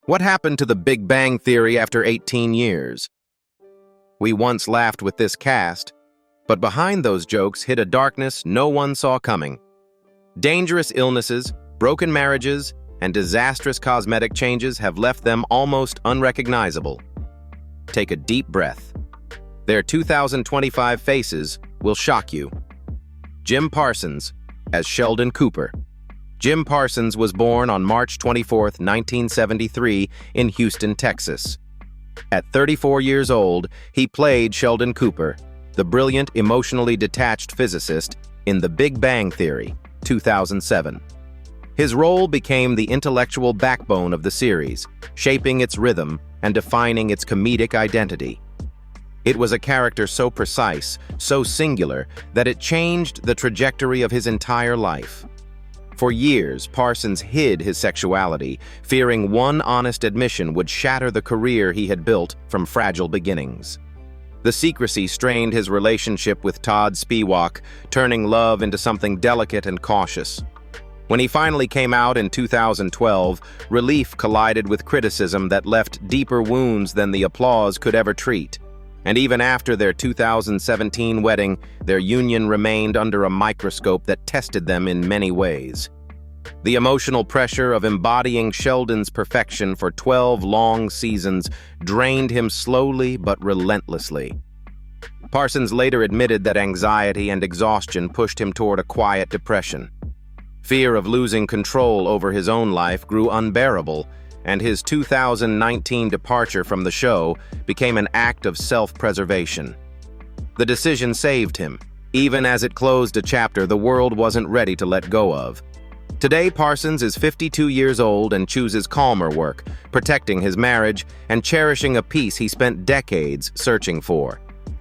What happened to the Big Bang Theory after 18 years? We once laughed with this cast, but behind those jokes hid a darkness no one saw coming. Dangerous illnesses, broken marriages, and disastrous cosmetic changes have left them almost unrecognizable. Take a deep breath. Their 2025 faces will shock you. Jim Parsons as Sheldon Cooper. Jim Parsons was born on March 24, 1973, in Houston, Texas. At 34 years old, he played Sheldon Cooper, the brilliant, emotionally detached physicist in The Big Bang Theory, 2007. His role became the intellectual backbone of the series, shaping its rhythm and defining its comedic identity. It was a character so precise, so singular, that it changed the trajectory of his entire life. For years, Parsons hid his sexuality, fearing one honest admission would shatter the career he had built from fragile beginnings. The secrecy strained his relationship with Todd Spivak, turning love into something delicate and cautious. When he finally came out in 2012, relief collided with criticism that left deeper wounds than the applause could ever treat. And even after their 2017 wedding, their union remained under a microscope that tested them in many ways. The emotional pressure of embodying Sheldon's perfection for 12 long seasons drained him slowly but relentlessly. Parsons later admitted that anxiety and exhaustion pushed him toward a quiet depression. Fear of losing control over his own life grew unbearable, and his 2019 departure from the show became an act of self-preservation. The decision saved him. Even as it closed a chapter the world wasn't ready to let go of. Today, Parsons is 52 years old and chooses calmer work, protecting his marriage and cherishing a peace he spent decades searching for.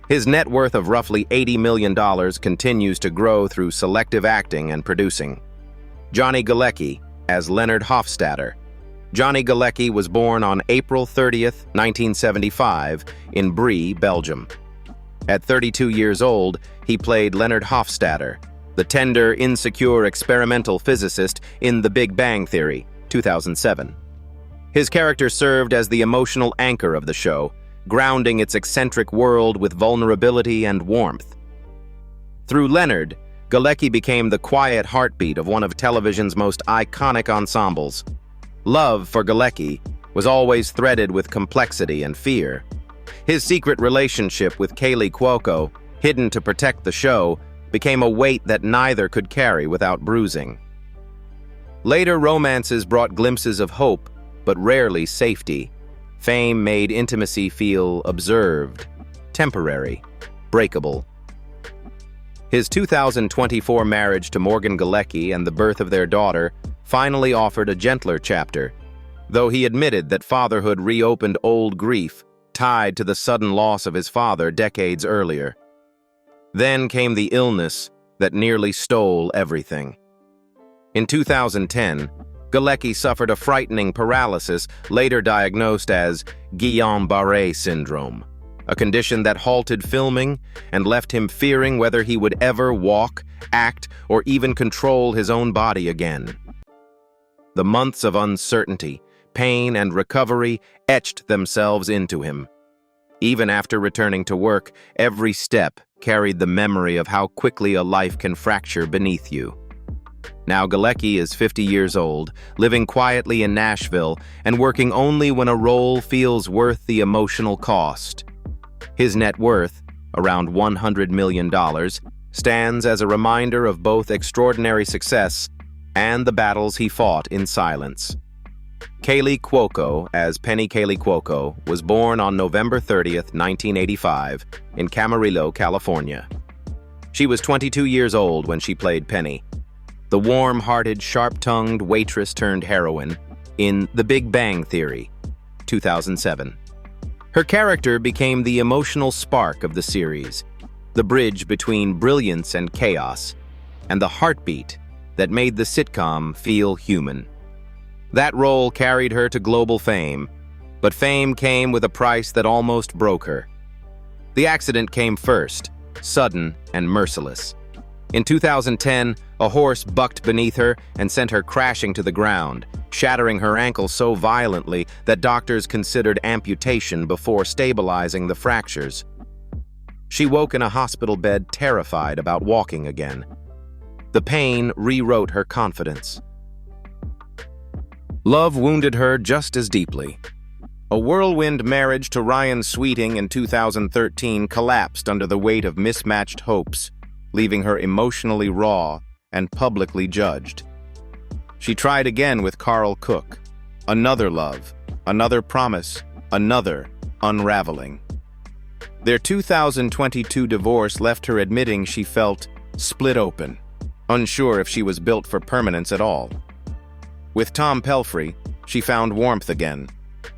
His net worth of roughly $80 million continues to grow through selective acting and producing. Johnny Galecki as Leonard Hofstadter. Johnny Galecki was born on April 30th, 1975, in Brie, Belgium. At 32 years old, he played Leonard Hofstadter, the tender, insecure experimental physicist in The Big Bang Theory, 2007. His character served as the emotional anchor of the show, grounding its eccentric world with vulnerability and warmth. Through Leonard, Galecki became the quiet heartbeat of one of television's most iconic ensembles. Love for Galecki was always threaded with complexity and fear. His secret relationship with Kaley Cuoco, hidden to protect the show, became a weight that neither could carry without bruising. Later romances brought glimpses of hope, but rarely safety. Fame made intimacy feel observed, temporary, breakable. His 2024 marriage to Morgan Galecki and the birth of their daughter finally offered a gentler chapter, though he admitted that fatherhood reopened old grief tied to the sudden loss of his father decades earlier. Then came the illness that nearly stole everything. In 2010, Galecki suffered a frightening paralysis, later diagnosed as Guillain-Barré syndrome, a condition that halted filming and left him fearing whether he would ever walk, act, or even control his own body again. The months of uncertainty, pain, and recovery etched themselves into him. Even after returning to work, every step carried the memory of how quickly a life can fracture beneath you. Now Galecki is 50 years old, living quietly in Nashville and working only when a role feels worth the emotional cost. His net worth, around $100 million, stands as a reminder of both extraordinary success and the battles he fought in silence. Kaley Cuoco, as Penny Kaley Cuoco, was born on November 30th, 1985, in Camarillo, California. She was 22 years old when she played Penny, the warm-hearted, sharp-tongued waitress turned heroine in The Big Bang Theory, 2007. Her character became the emotional spark of the series, the bridge between brilliance and chaos, and the heartbeat that made the sitcom feel human. That role carried her to global fame, but fame came with a price that almost broke her. The accident came first, sudden and merciless. In 2010, a horse bucked beneath her and sent her crashing to the ground, shattering her ankle so violently that doctors considered amputation before stabilizing the fractures. She woke in a hospital bed terrified about walking again. The pain rewrote her confidence. Love wounded her just as deeply. A whirlwind marriage to Ryan Sweeting in 2013 collapsed under the weight of mismatched hopes, leaving her emotionally raw and publicly judged. She tried again with Carl Cook. Another love, another promise, another unraveling. Their 2022 divorce left her admitting she felt split open, unsure if she was built for permanence at all. With Tom Pelphrey, she found warmth again,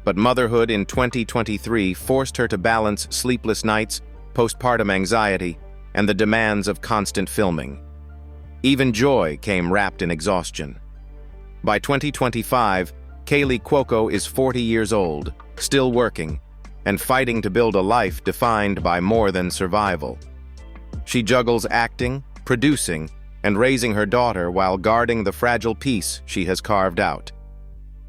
but motherhood in 2023 forced her to balance sleepless nights, postpartum anxiety, and the demands of constant filming. Even joy came wrapped in exhaustion. By 2025, Kaley Cuoco is 40 years old, still working, and fighting to build a life defined by more than survival. She juggles acting, producing, and raising her daughter while guarding the fragile peace she has carved out.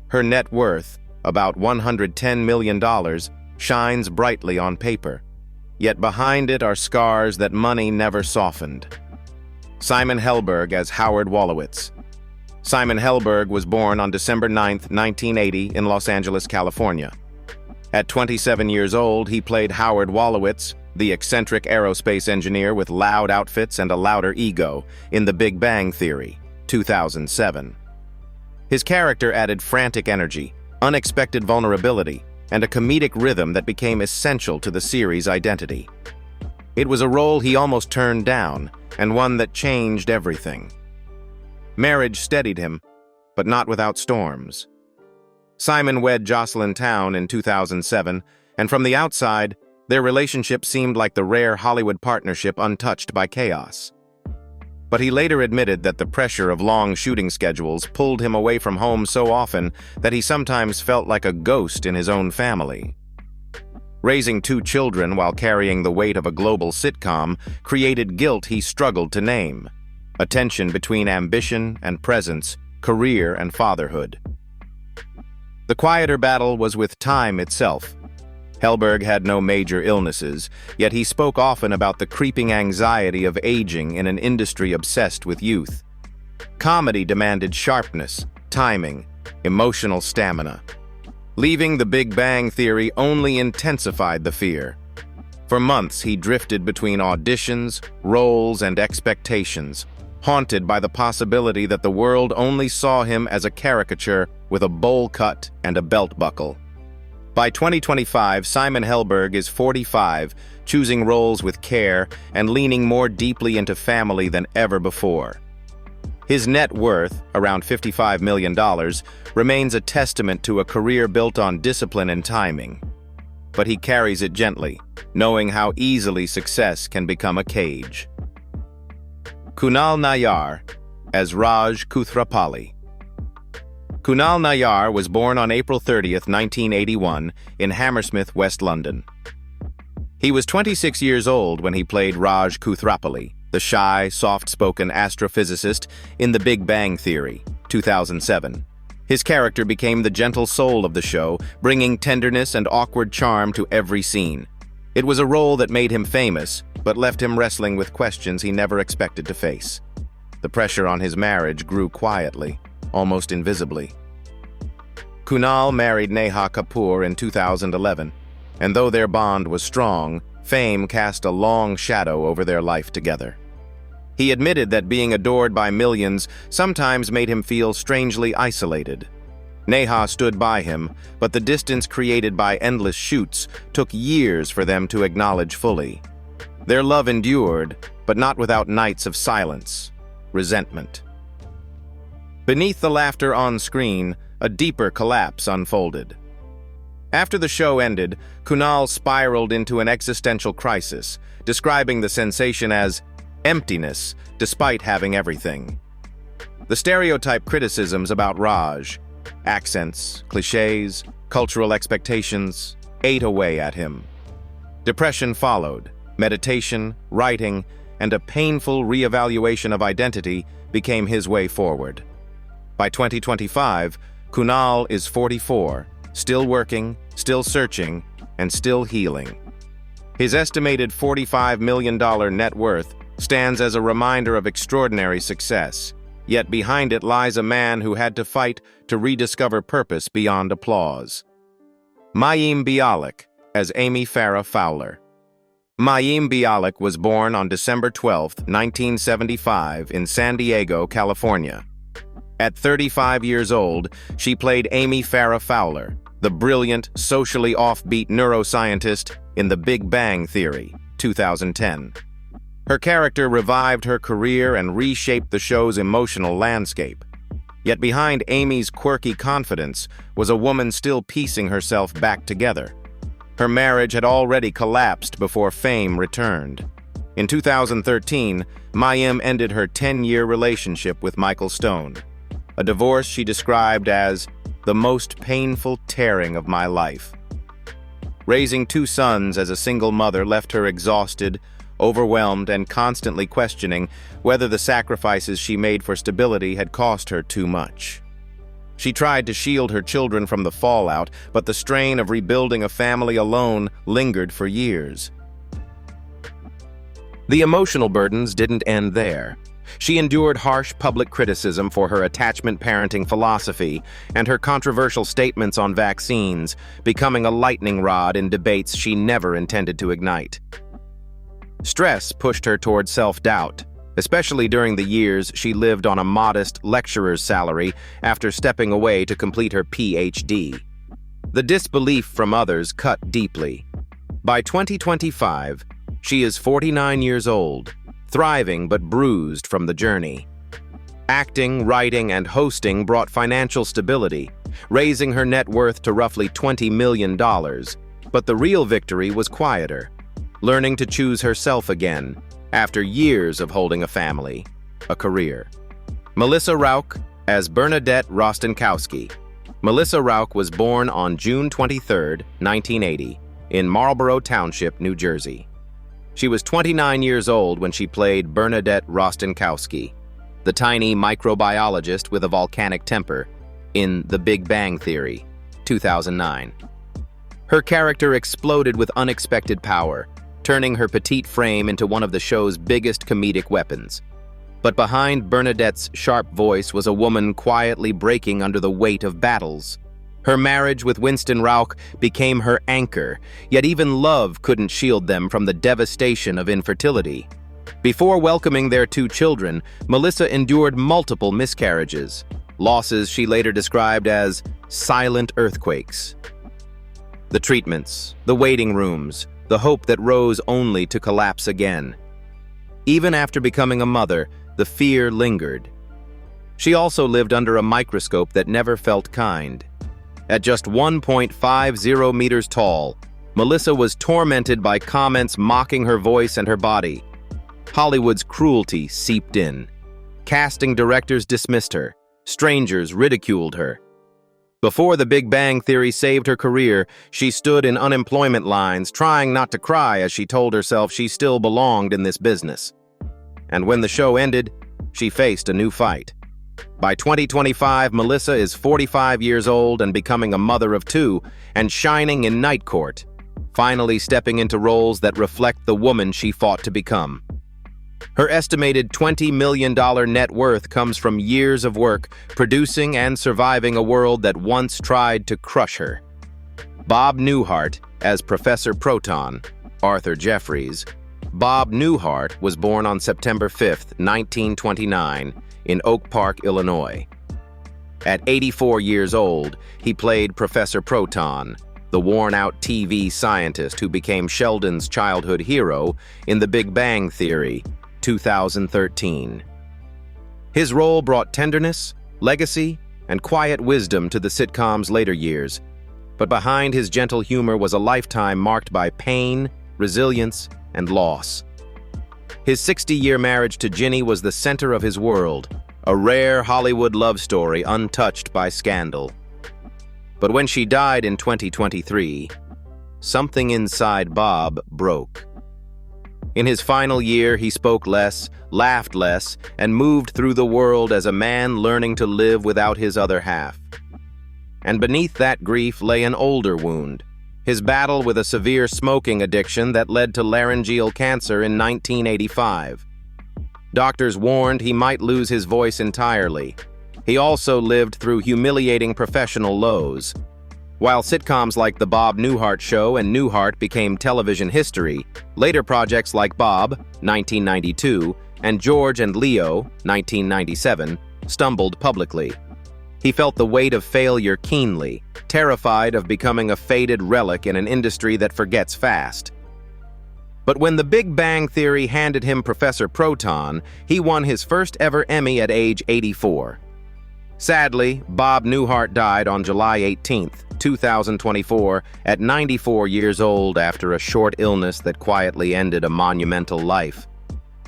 Her net worth, about $110 million, shines brightly on paper, yet behind it are scars that money never softened. Simon Helberg as Howard Wolowitz. Simon Helberg was born on December 9, 1980 in Los Angeles, California. At 27 years old, he played Howard Wolowitz, the eccentric aerospace engineer with loud outfits and a louder ego, in The Big Bang Theory, 2007. His character added frantic energy, unexpected vulnerability, and a comedic rhythm that became essential to the series' identity. It was a role he almost turned down, and one that changed everything. Marriage steadied him, but not without storms. Simon wed Jocelyn Town in 2007, and from the outside, their relationship seemed like the rare Hollywood partnership untouched by chaos. But he later admitted that the pressure of long shooting schedules pulled him away from home so often that he sometimes felt like a ghost in his own family. Raising 2 children while carrying the weight of a global sitcom created guilt he struggled to name, a tension between ambition and presence, career and fatherhood. The quieter battle was with time itself. Helberg had no major illnesses, yet he spoke often about the creeping anxiety of aging in an industry obsessed with youth. Comedy demanded sharpness, timing, emotional stamina. Leaving The Big Bang Theory only intensified the fear. For months, he drifted between auditions, roles, and expectations, haunted by the possibility that the world only saw him as a caricature with a bowl cut and a belt buckle. By 2025, Simon Helberg is 45, choosing roles with care and leaning more deeply into family than ever before. His net worth, around $55 million, remains a testament to a career built on discipline and timing. But he carries it gently, knowing how easily success can become a cage. Kunal Nayyar as Rauch Kuthrapalli. Kunal Nayyar was born on April 30, 1981, in Hammersmith, West London. He was 26 years old when he played Rauch Kuthrapalli, the shy, soft-spoken astrophysicist in The Big Bang Theory, 2007. His character became the gentle soul of the show, bringing tenderness and awkward charm to every scene. It was a role that made him famous, but left him wrestling with questions he never expected to face. The pressure on his marriage grew quietly, almost invisibly. Kunal married Neha Kapoor in 2011, and though their bond was strong, fame cast a long shadow over their life together. He admitted that being adored by millions sometimes made him feel strangely isolated. Neha stood by him, but the distance created by endless shoots took years for them to acknowledge fully. Their love endured, but not without nights of silence, resentment. Beneath the laughter on screen, a deeper collapse unfolded. After the show ended, Kunal spiraled into an existential crisis, describing the sensation as emptiness despite having everything. The stereotype criticisms about Rauch, accents, cliches, cultural expectations, ate away at him. Depression followed, meditation, writing, and a painful reevaluation of identity became his way forward. By 2025, Kunal is 44, still working, still searching, and still healing. His estimated $45 million net worth stands as a reminder of extraordinary success, yet behind it lies a man who had to fight to rediscover purpose beyond applause. Mayim Bialik as Amy Farrah Fowler. Mayim Bialik was born on December 12, 1975 in San Diego, California. At 35 years old, she played Amy Farrah Fowler, the brilliant, socially offbeat neuroscientist in The Big Bang Theory, 2010. Her character revived her career and reshaped the show's emotional landscape. Yet behind Amy's quirky confidence was a woman still piecing herself back together. Her marriage had already collapsed before fame returned. In 2013, Mayim ended her 10-year relationship with Michael Stone, a divorce she described as the most painful tearing of my life. Raising two sons as a single mother left her exhausted, overwhelmed, and constantly questioning whether the sacrifices she made for stability had cost her too much. She tried to shield her children from the fallout, but the strain of rebuilding a family alone lingered for years. The emotional burdens didn't end there. She endured harsh public criticism for her attachment parenting philosophy and her controversial statements on vaccines, becoming a lightning rod in debates she never intended to ignite. Stress pushed her toward self-doubt, especially during the years she lived on a modest lecturer's salary after stepping away to complete her PhD. The disbelief from others cut deeply. By 2025, she is 49 years old, thriving but bruised from the journey. Acting, writing, and hosting brought financial stability, raising her net worth to roughly $20 million. But the real victory was quieter, learning to choose herself again after years of holding a family, a career. Melissa Rauch as Bernadette Rostenkowski. Melissa Rauch was born on June 23, 1980, in Marlborough Township, New Jersey. She was 29 years old when she played Bernadette Rostenkowski, the tiny microbiologist with a volcanic temper, in The Big Bang Theory, 2009. Her character exploded with unexpected power, turning her petite frame into one of the show's biggest comedic weapons. But behind Bernadette's sharp voice was a woman quietly breaking under the weight of battles. Her marriage with Winston Rauch became her anchor, yet even love couldn't shield them from the devastation of infertility. Before welcoming their two children, Melissa endured multiple miscarriages, losses she later described as silent earthquakes. The treatments, the waiting rooms, the hope that rose only to collapse again. Even after becoming a mother, the fear lingered. She also lived under a microscope that never felt kind. At just 1.50 meters tall, Melissa was tormented by comments mocking her voice and her body. Hollywood's cruelty seeped in. Casting directors dismissed her. Strangers ridiculed her. Before The Big Bang Theory saved her career, she stood in unemployment lines, trying not to cry as she told herself she still belonged in this business. And when the show ended, she faced a new fight. By 2025, Melissa is 45 years old and becoming a mother of two, and shining in Night Court, finally stepping into roles that reflect the woman she fought to become. Her estimated $20 million net worth comes from years of work producing and surviving a world that once tried to crush her. Bob Newhart as Professor Proton, Arthur Jeffries. Bob Newhart was born on September 5, 1929, in Oak Park, Illinois. At 84 years old, he played Professor Proton, the worn-out TV scientist who became Sheldon's childhood hero in The Big Bang Theory, 2013. His role brought tenderness, legacy, and quiet wisdom to the sitcom's later years, but behind his gentle humor was a lifetime marked by pain, resilience, and loss. His 60-year marriage to Ginny was the center of his world, a rare Hollywood love story untouched by scandal. But when she died in 2023, something inside Bob broke. In his final year, he spoke less, laughed less, and moved through the world as a man learning to live without his other half. And beneath that grief lay an older wound, his battle with a severe smoking addiction that led to laryngeal cancer in 1985. Doctors warned he might lose his voice entirely. He also lived through humiliating professional lows. While sitcoms like The Bob Newhart Show and Newhart became television history, later projects like Bob, 1992, and George and Leo, 1997, stumbled publicly. He felt the weight of failure keenly, terrified of becoming a faded relic in an industry that forgets fast. But when The Big Bang Theory handed him Professor Proton, he won his first ever Emmy at age 84. Sadly, Bob Newhart died on July 18, 2024, at 94 years old after a short illness that quietly ended a monumental life.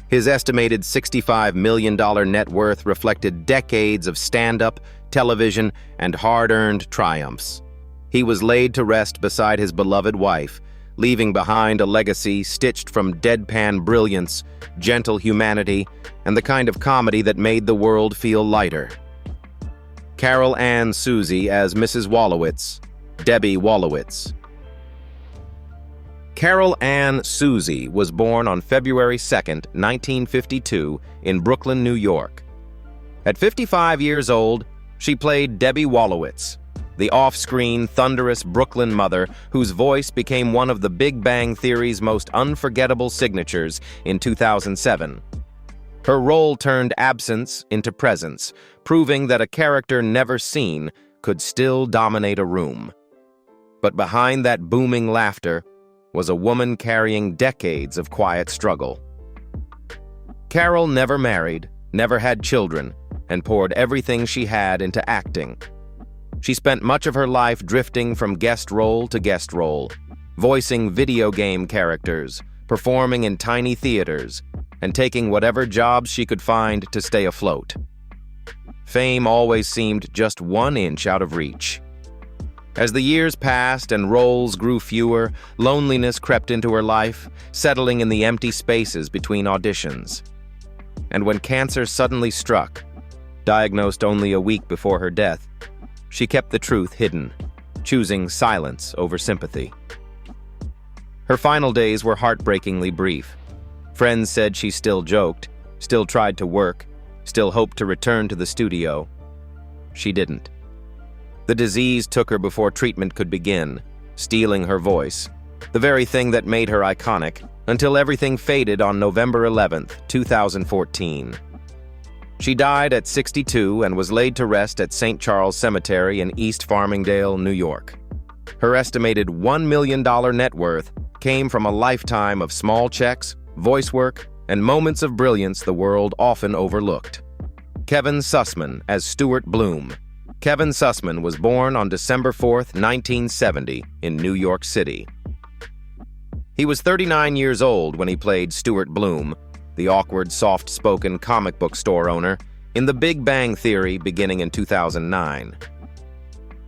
His estimated $65 million net worth reflected decades of stand-up, television, and hard-earned triumphs. He was laid to rest beside his beloved wife, leaving behind a legacy stitched from deadpan brilliance, gentle humanity, and the kind of comedy that made the world feel lighter. Carol Ann Susi as Mrs. Wolowitz, Debbie Wolowitz. Carol Ann Susi was born on February 2, 1952, in Brooklyn, New York. At 55 years old, she played Debbie Wolowitz, the off-screen, thunderous Brooklyn mother whose voice became one of the Big Bang Theory's most unforgettable signatures in 2007. Her role turned absence into presence, proving that a character never seen could still dominate a room. But behind that booming laughter was a woman carrying decades of quiet struggle. Carol never married, never had children, and poured everything she had into acting. She spent much of her life drifting from guest role to guest role, voicing video game characters, performing in tiny theaters, and taking whatever jobs she could find to stay afloat. Fame always seemed just 1 inch out of reach. As the years passed and roles grew fewer, loneliness crept into her life, settling in the empty spaces between auditions. And when cancer suddenly struck, diagnosed only a week before her death, she kept the truth hidden, choosing silence over sympathy. Her final days were heartbreakingly brief. Friends said she still joked, still tried to work, still hoped to return to the studio. She didn't. The disease took her before treatment could begin, stealing her voice, the very thing that made her iconic, until everything faded on November 11, 2014. She died at 62 and was laid to rest at St. Charles Cemetery in East Farmingdale, New York. Her estimated $1 million net worth came from a lifetime of small checks, voice work, and moments of brilliance the world often overlooked. Kevin Sussman as Stuart Bloom. Kevin Sussman was born on December 4, 1970, in New York City. He was 39 years old when he played Stuart Bloom, the awkward, soft-spoken comic book store owner, in The Big Bang Theory beginning in 2009.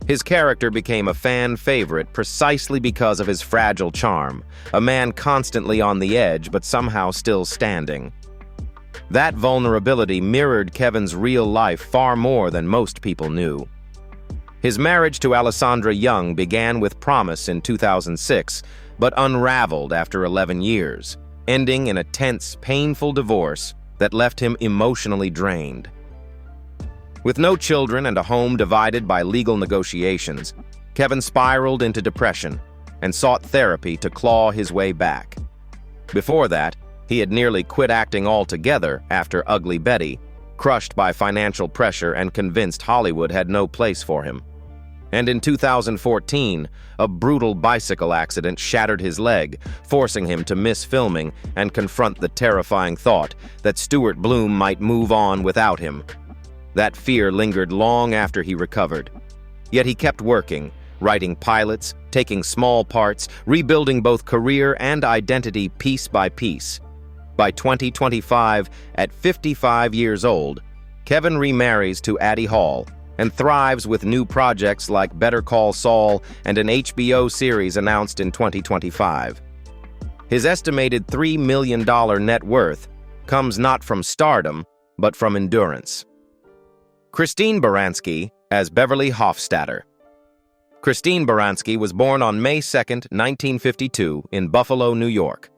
His character became a fan favorite precisely because of his fragile charm, a man constantly on the edge but somehow still standing. That vulnerability mirrored Kevin's real life far more than most people knew. His marriage to Alessandra Young began with promise in 2006, but unraveled after 11 years, ending in a tense, painful divorce that left him emotionally drained. With no children and a home divided by legal negotiations, Kevin spiraled into depression and sought therapy to claw his way back. Before that, he had nearly quit acting altogether after Ugly Betty, crushed by financial pressure and convinced Hollywood had no place for him. And in 2014, a brutal bicycle accident shattered his leg, forcing him to miss filming and confront the terrifying thought that Stuart Bloom might move on without him. That fear lingered long after he recovered. Yet he kept working, writing pilots, taking small parts, rebuilding both career and identity piece by piece. By 2025, at 55 years old, Kevin remarries to Addie Hall and thrives with new projects like Better Call Saul and an HBO series announced in 2025. His estimated $3 million net worth comes not from stardom, but from endurance. Christine Baranski as Beverly Hofstadter. Christine Baranski was born on May 2, 1952, in Buffalo, New York.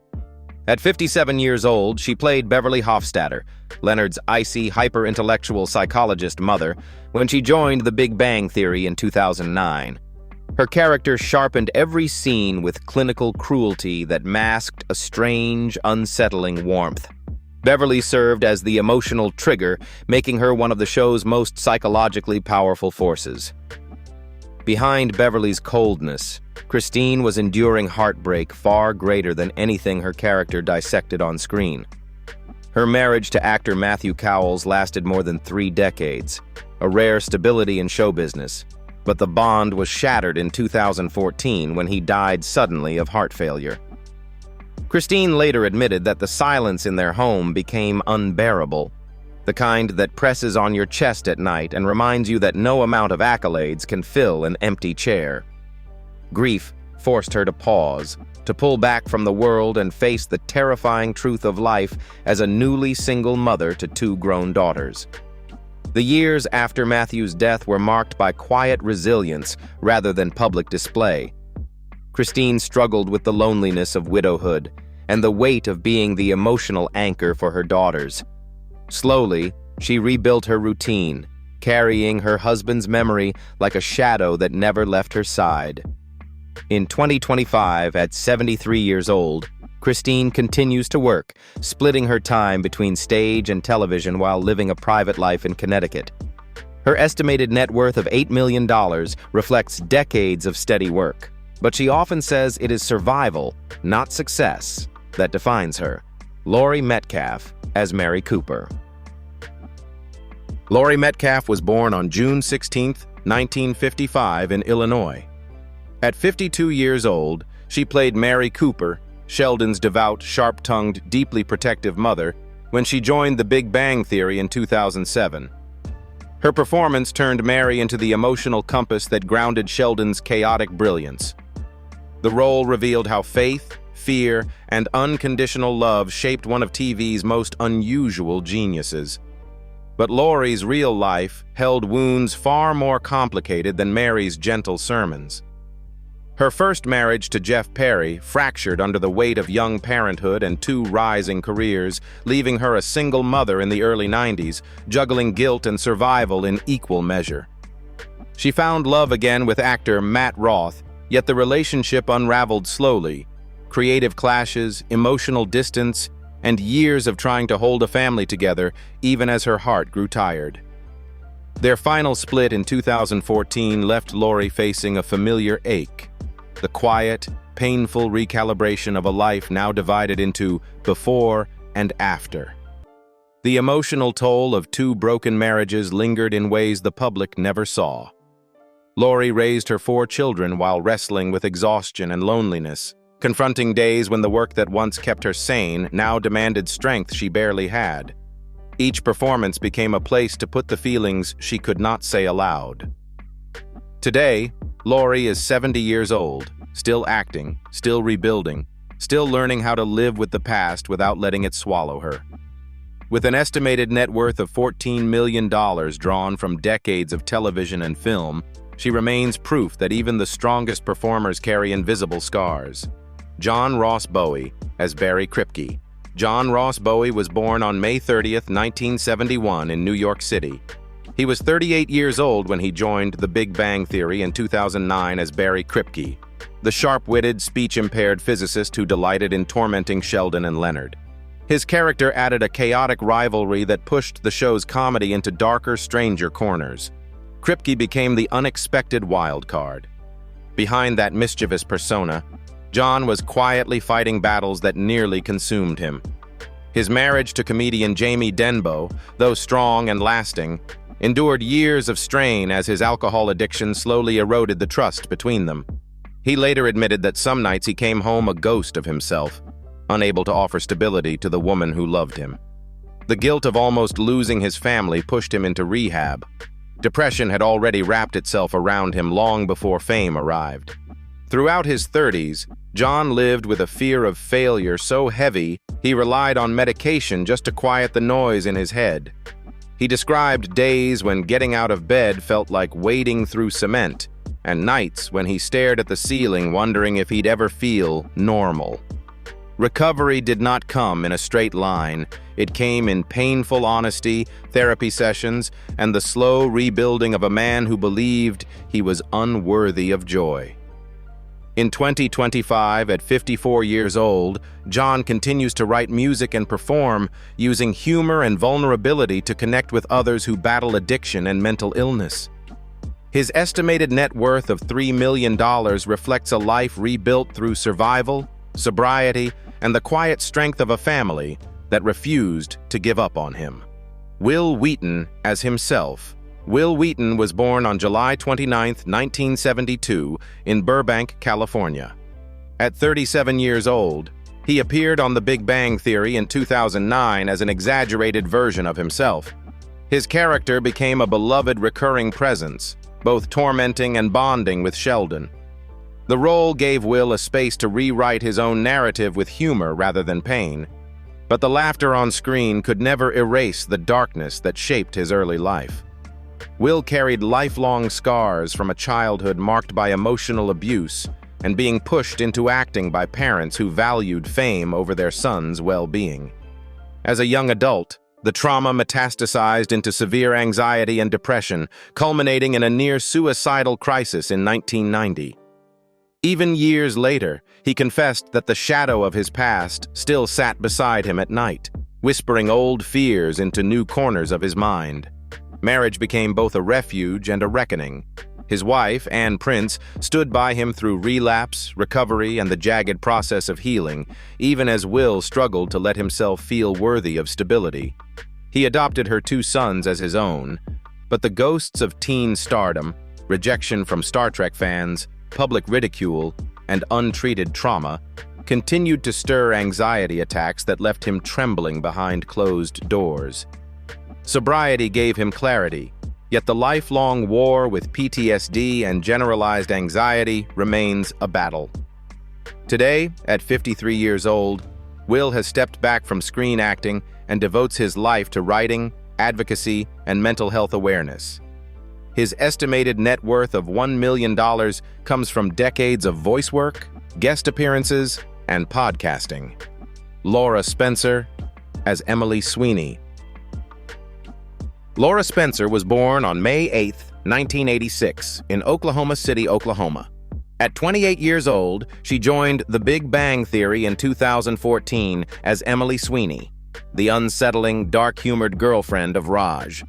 At 57 years old, she played Beverly Hofstadter, Leonard's icy, hyper-intellectual psychologist mother, when she joined The Big Bang Theory in 2009. Her character sharpened every scene with clinical cruelty that masked a strange, unsettling warmth. Beverly served as the emotional trigger, making her one of the show's most psychologically powerful forces. Behind Beverly's coldness, Christine was enduring heartbreak far greater than anything her character dissected on screen. Her marriage to actor Matthew Cowles lasted more than 3 decades, a rare stability in show business, but the bond was shattered in 2014 when he died suddenly of heart failure. Christine later admitted that the silence in their home became unbearable, the kind that presses on your chest at night and reminds you that no amount of accolades can fill an empty chair. Grief forced her to pause, to pull back from the world and face the terrifying truth of life as a newly single mother to 2 grown daughters. The years after Matthew's death were marked by quiet resilience rather than public display. Christine struggled with the loneliness of widowhood and the weight of being the emotional anchor for her daughters. Slowly, she rebuilt her routine, carrying her husband's memory like a shadow that never left her side. In 2025, at 73 years old, Christine continues to work, splitting her time between stage and television while living a private life in Connecticut. Her estimated net worth of $8 million reflects decades of steady work, but she often says it is survival, not success, that defines her. Laurie Metcalf as Mary Cooper. Laurie Metcalf was born on June 16, 1955 in Illinois. At 52 years old, she played Mary Cooper, Sheldon's devout, sharp-tongued, deeply protective mother, when she joined The Big Bang Theory in 2007. Her performance turned Mary into the emotional compass that grounded Sheldon's chaotic brilliance. The role revealed how faith, fear, and unconditional love shaped one of TV's most unusual geniuses. But Laurie's real life held wounds far more complicated than Mary's gentle sermons. Her first marriage to Jeff Perry fractured under the weight of young parenthood and 2 rising careers, leaving her a single mother in the early 90s, juggling guilt and survival in equal measure. She found love again with actor Matt Roth, yet the relationship unraveled slowly. Creative clashes, emotional distance, and years of trying to hold a family together, even as her heart grew tired. Their final split in 2014 left Laurie facing a familiar ache. The quiet, painful recalibration of a life now divided into before and after. The emotional toll of 2 broken marriages lingered in ways the public never saw. Laurie raised her 4 children while wrestling with exhaustion and loneliness, confronting days when the work that once kept her sane now demanded strength she barely had. Each performance became a place to put the feelings she could not say aloud. Today, Laurie is 70 years old, still acting, still rebuilding, still learning how to live with the past without letting it swallow her. With an estimated net worth of $14 million drawn from decades of television and film, she remains proof that even the strongest performers carry invisible scars. John Ross Bowie as Barry Kripke. John Ross Bowie was born on May 30, 1971 in New York City. He was 38 years old when he joined The Big Bang Theory in 2009 as Barry Kripke, the sharp-witted, speech-impaired physicist who delighted in tormenting Sheldon and Leonard. His character added a chaotic rivalry that pushed the show's comedy into darker, stranger corners. Kripke became the unexpected wild card. Behind that mischievous persona, John was quietly fighting battles that nearly consumed him. His marriage to comedian Jamie Denbo, though strong and lasting, endured years of strain as his alcohol addiction slowly eroded the trust between them. He later admitted that some nights he came home a ghost of himself, unable to offer stability to the woman who loved him. The guilt of almost losing his family pushed him into rehab. Depression had already wrapped itself around him long before fame arrived. Throughout his 30s, John lived with a fear of failure so heavy he relied on medication just to quiet the noise in his head. He described days when getting out of bed felt like wading through cement, and nights when he stared at the ceiling wondering if he'd ever feel normal. Recovery did not come in a straight line. It came in painful honesty, therapy sessions, and the slow rebuilding of a man who believed he was unworthy of joy. In 2025, at 54 years old, John continues to write music and perform, using humor and vulnerability to connect with others who battle addiction and mental illness. His estimated net worth of $3 million reflects a life rebuilt through survival, sobriety, and the quiet strength of a family that refused to give up on him. Wil Wheaton as himself. Wil Wheaton was born on July 29, 1972, in Burbank, California. At 37 years old, he appeared on The Big Bang Theory in 2009 as an exaggerated version of himself. His character became a beloved recurring presence, both tormenting and bonding with Sheldon. The role gave Wil a space to rewrite his own narrative with humor rather than pain, but the laughter on screen could never erase the darkness that shaped his early life. Wil carried lifelong scars from a childhood marked by emotional abuse and being pushed into acting by parents who valued fame over their son's well-being. As a young adult, the trauma metastasized into severe anxiety and depression, culminating in a near-suicidal crisis in 1990. Even years later, he confessed that the shadow of his past still sat beside him at night, whispering old fears into new corners of his mind. Marriage became both a refuge and a reckoning. His wife, Ann Prince, stood by him through relapse, recovery, and the jagged process of healing, even as Wil struggled to let himself feel worthy of stability. He adopted her 2 sons as his own, but the ghosts of teen stardom, rejection from Star Trek fans, public ridicule, and untreated trauma continued to stir anxiety attacks that left him trembling behind closed doors. Sobriety gave him clarity, yet the lifelong war with PTSD and generalized anxiety remains a battle. Today, at 53 years old, Wil has stepped back from screen acting and devotes his life to writing, advocacy, and mental health awareness. His estimated net worth of $1 million comes from decades of voice work, guest appearances, and podcasting. Laura Spencer as Emily Sweeney. Laura Spencer was born on May 8, 1986, in Oklahoma City, Oklahoma. At 28 years old, she joined The Big Bang Theory in 2014 as Emily Sweeney, the unsettling, dark-humored girlfriend of Rauch.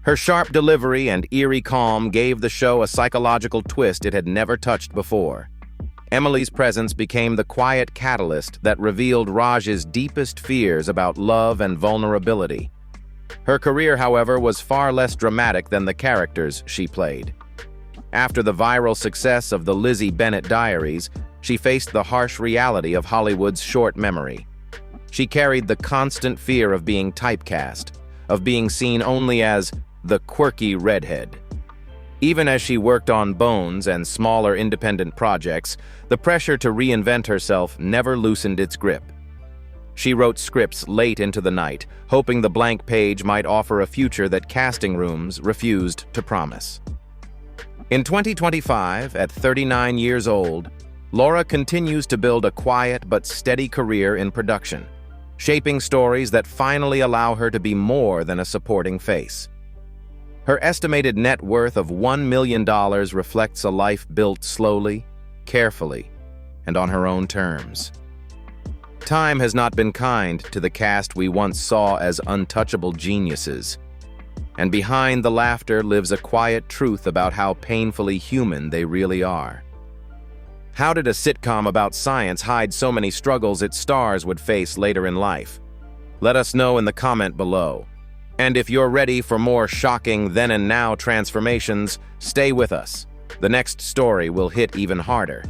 Her sharp delivery and eerie calm gave the show a psychological twist it had never touched before. Emily's presence became the quiet catalyst that revealed Rauch's deepest fears about love and vulnerability. Her career, however, was far less dramatic than the characters she played. After the viral success of the Lizzie Bennet Diaries, she faced the harsh reality of Hollywood's short memory. She carried the constant fear of being typecast, of being seen only as the quirky redhead. Even as she worked on Bones and smaller independent projects, the pressure to reinvent herself never loosened its grip. She wrote scripts late into the night, hoping the blank page might offer a future that casting rooms refused to promise. In 2025, at 39 years old, Laura continues to build a quiet but steady career in production, shaping stories that finally allow her to be more than a supporting face. Her estimated net worth of $1 million reflects a life built slowly, carefully, and on her own terms. Time has not been kind to the cast we once saw as untouchable geniuses, and behind the laughter lives a quiet truth about how painfully human they really are. How did a sitcom about science hide so many struggles its stars would face later in life? Let us know in the comment below. And if you're ready for more shocking then and now transformations, stay with us. The next story will hit even harder.